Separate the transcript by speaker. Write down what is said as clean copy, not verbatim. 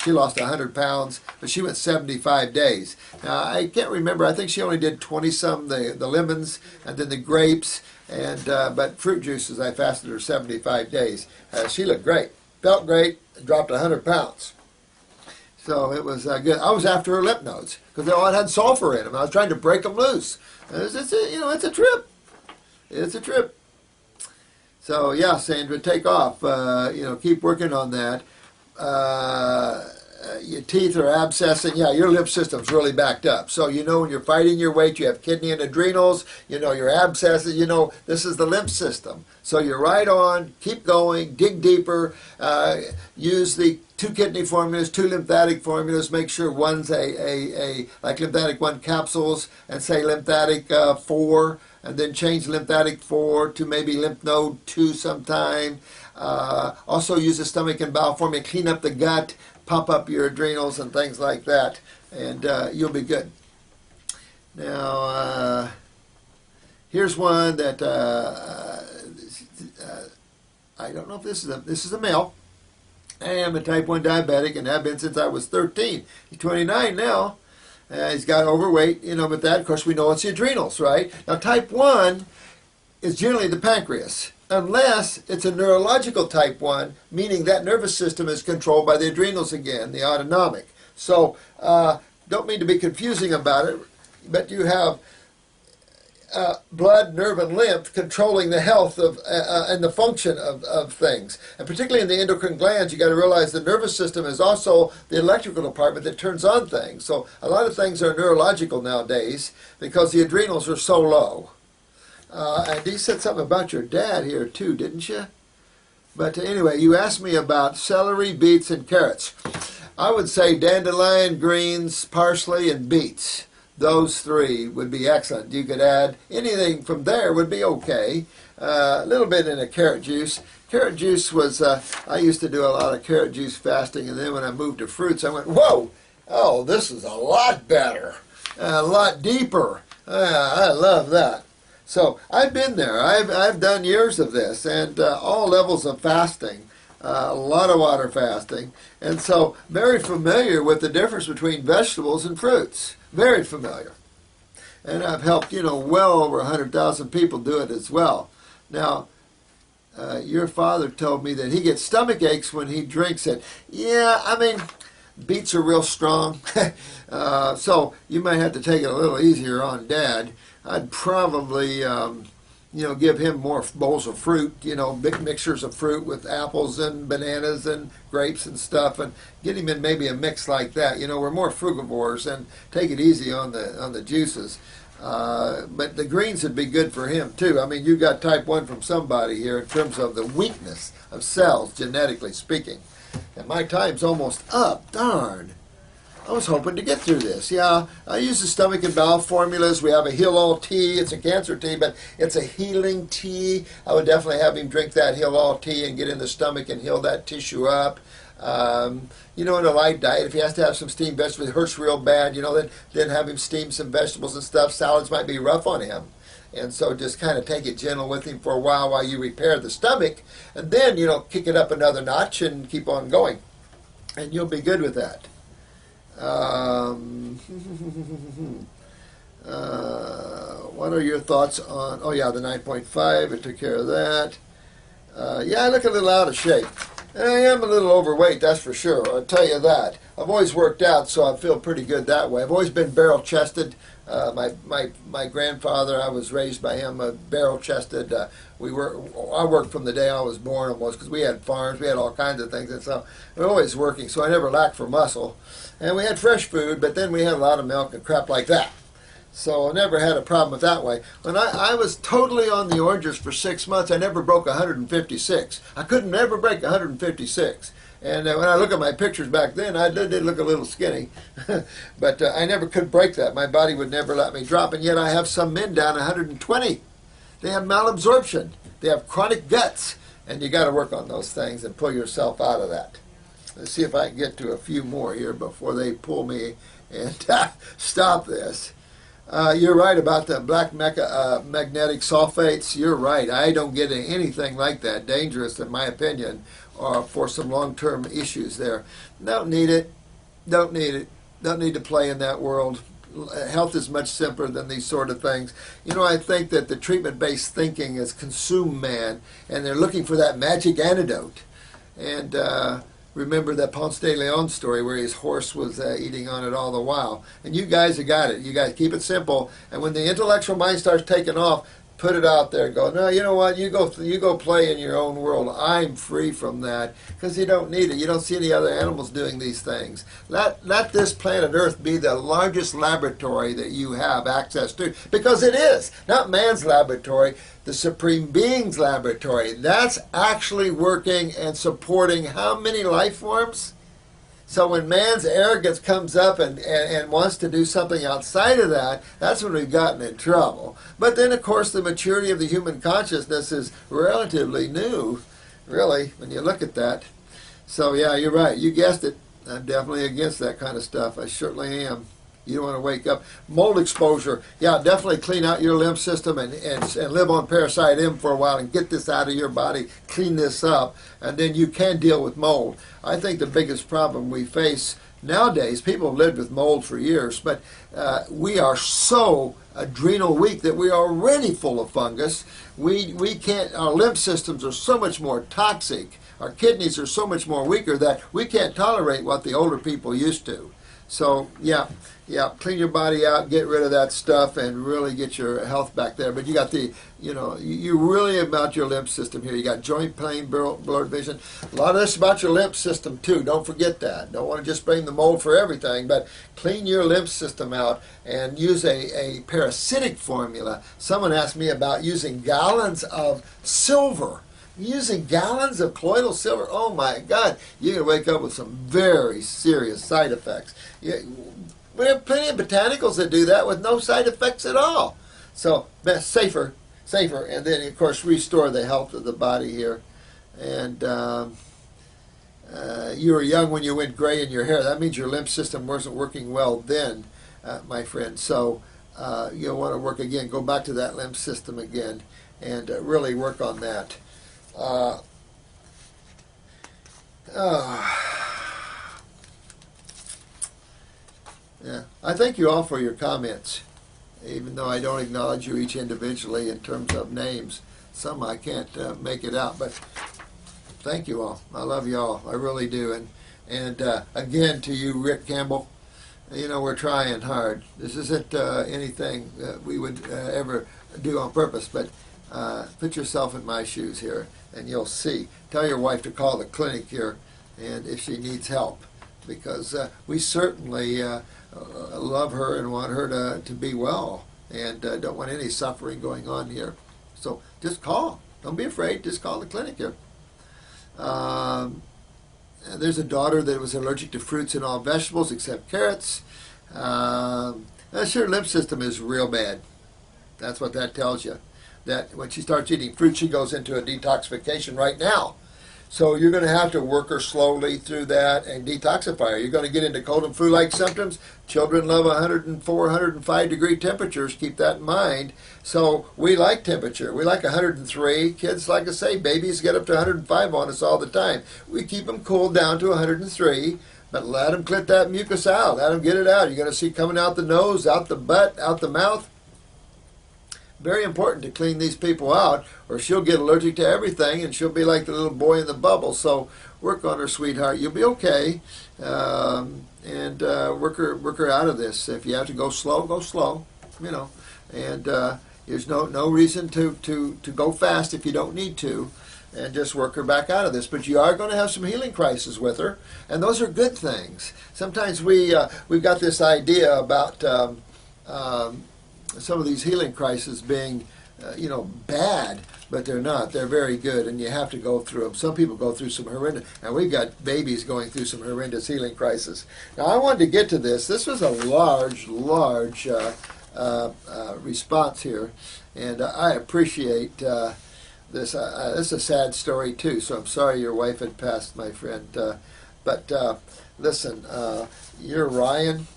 Speaker 1: She lost 100 pounds, but she went 75 days. Now, I can't remember. I think she only did 20-some, the lemons, and then the grapes, and but fruit juices, I fasted her 75 days. She looked great, felt great, and dropped 100 pounds. So it was good. I was after her lymph nodes because they all had sulfur in them. I was trying to break them loose. It's a trip. It's a trip. So yeah, Sandra, take off. Keep working on that. Your teeth are abscessing. Yeah, your lymph system's really backed up. So when you're fighting your weight, you have kidney and adrenals. Your abscesses. This is the lymph system. So you're right on. Keep going. Dig deeper. Use the 2 kidney formulas, 2 lymphatic formulas. Make sure one's like lymphatic 1 capsules, and say lymphatic 4. And then change lymphatic 4 to maybe lymph node 2 sometime. Also use the stomach and bowel formula, clean up the gut, pump up your adrenals and things like that, and you'll be good. Now, here's one that I don't know if this is a male. I am a type 1 diabetic and have been since I was 13. He's 29 now. He's got overweight, but that, of course, we know it's the adrenals, right? Now, type 1 is generally the pancreas, unless it's a neurological type 1, meaning that nervous system is controlled by the adrenals again, the autonomic. So, don't mean to be confusing about it, but you have blood, nerve, and lymph controlling the health of and the function of things. And particularly in the endocrine glands, you got to realize the nervous system is also the electrical department that turns on things. So a lot of things are neurological nowadays because the adrenals are so low. And you said something about your dad here too, didn't you? But anyway, you asked me about celery, beets, and carrots. I would say dandelion, greens, parsley, and beets. Those 3 would be excellent. You could add anything from there would be okay. A little bit in a carrot juice. Carrot juice was, I used to do a lot of carrot juice fasting, and then when I moved to fruits, I went, whoa, oh, this is a lot better, a lot deeper. I love that. So I've been there. I've done years of this, and all levels of fasting. A lot of water fasting, and so very familiar with the difference between vegetables and fruits. Very familiar. And I've helped, well over 100,000 people do it as well. Now, your father told me that he gets stomach aches when he drinks it. Yeah, I mean, beets are real strong, so you might have to take it a little easier on Dad. I'd probably give him more bowls of fruit, big mixtures of fruit with apples and bananas and grapes and stuff, and get him in maybe a mix like that. We're more frugivores, and take it easy on the juices. But the greens would be good for him too. I mean, you got type 1 from somebody here in terms of the weakness of cells, genetically speaking. And my time's almost up. Darn. I was hoping to get through this. Yeah, I use the stomach and bowel formulas. We have a heal all tea. It's a cancer tea, but it's a healing tea. I would definitely have him drink that heal all tea and get in the stomach and heal that tissue up. In a light diet, if he has to have some steamed vegetables, it hurts real bad, then have him steam some vegetables and stuff. Salads might be rough on him. And so just kind of take it gentle with him for a while you repair the stomach. And then, kick it up another notch and keep on going. And you'll be good with that. What are your thoughts on, the 9.5, I took care of that. I look a little out of shape. I am a little overweight, that's for sure, I'll tell you that. I've always worked out, so I feel pretty good that way. I've always been barrel-chested. My grandfather, I was raised by him, barrel-chested. I worked from the day I was born almost, because we had farms, we had all kinds of things, and so we're always working, so I never lacked for muscle. And we had fresh food, but then we had a lot of milk and crap like that. So I never had a problem with that way. When I was totally on the oranges for 6 months, I never broke 156. I couldn't never break 156. And when I look at my pictures back then, I did look a little skinny. But I never could break that. My body would never let me drop. And yet I have some men down 120. They have malabsorption. They have chronic guts. And you got to work on those things and pull yourself out of that. Let's see if I can get to a few more here before they pull me and stop this. You're right about the magnetic sulfates. You're right. I don't get anything like that. Dangerous, in my opinion, for some long-term issues there. Don't need it. Don't need it. Don't need to play in that world. Health is much simpler than these sort of things. I think that the treatment-based thinking has consumed man, and they're looking for that magic antidote. And remember that Ponce de Leon story where his horse was eating on it all the while. And you guys have got it. You guys keep it simple. And when the intellectual mind starts taking off, put it out there. Go, no, you know what? You go play in your own world. I'm free from that, because you don't need it. You don't see any other animals doing these things. Let this planet Earth be the largest laboratory that you have access to, because it is. Not man's laboratory, the Supreme Being's laboratory. That's actually working and supporting how many life forms? So when man's arrogance comes up and wants to do something outside of that, that's when we've gotten in trouble. But then, of course, the maturity of the human consciousness is relatively new, really, when you look at that. So, yeah, you're right. You guessed it. I'm definitely against that kind of stuff. I certainly am. You don't want to wake up. Mold exposure. Yeah, definitely clean out your lymph system and live on Parasite M for a while and get this out of your body, clean this up, and then you can deal with mold. I think the biggest problem we face nowadays, people have lived with mold for years, but we are so adrenal weak that we are already full of fungus. We can't, our lymph systems are so much more toxic. Our kidneys are so much more weaker that we can't tolerate what the older people used to. So, yeah, clean your body out, get rid of that stuff, and really get your health back there. But you got you're really about your lymph system here. You got joint pain, blurred vision. A lot of this about your lymph system, too. Don't forget that. Don't want to just blame the mold for everything, but clean your lymph system out and use a parasitic formula. Someone asked me about using gallons of silver. Using gallons of colloidal silver, oh my God, you're going to wake up with some very serious side effects. We have plenty of botanicals that do that with no side effects at all. So, safer, and then, of course, restore the health of the body here. And you were young when you went gray in your hair. That means your lymph system wasn't working well then, my friend. So you'll want to work again. Go back to that lymph system again and really work on that. Yeah, I thank you all for your comments, even though I don't acknowledge you each individually in terms of names. Some I can't make it out, but thank you all. I love you all. I really do. And again, to you, Rick Campbell, we're trying hard. This isn't anything we would ever do on purpose, but put yourself in my shoes here, and you'll see. Tell your wife to call the clinic here, and if she needs help, because we certainly love her and want her to be well, and don't want any suffering going on here. So just call. Don't be afraid. Just call the clinic here. There's a daughter that was allergic to fruits and all vegetables except carrots. Her lymph system is real bad. That's what that tells you. That when she starts eating fruit, she goes into a detoxification right now. So you're going to have to work her slowly through that and detoxify her. You're going to get into cold and flu-like symptoms. Children love 104, 105 degree temperatures. Keep that in mind. So we like temperature. We like 103. Kids, like I say, babies get up to 105 on us all the time. We keep them cooled down to 103, but let them clit that mucus out. Let them get it out. You're going to see coming out the nose, out the butt, out the mouth. Very important to clean these people out, or she'll get allergic to everything, and she'll be like the little boy in the bubble. So work on her, sweetheart. You'll be okay, and work her out of this. If you have to go slow, go slow. And there's no reason to go fast if you don't need to, and just work her back out of this. But you are going to have some healing crises with her, and those are good things. Sometimes we've got this idea about some of these healing crises being, bad, but they're not. They're very good, and you have to go through them. Some people go through some horrendous, and we've got babies going through some horrendous healing crises. Now, I wanted to get to this. This was a large response here, and I appreciate this. This is a sad story, too, so I'm sorry your wife had passed, my friend. But listen, you're Ryan.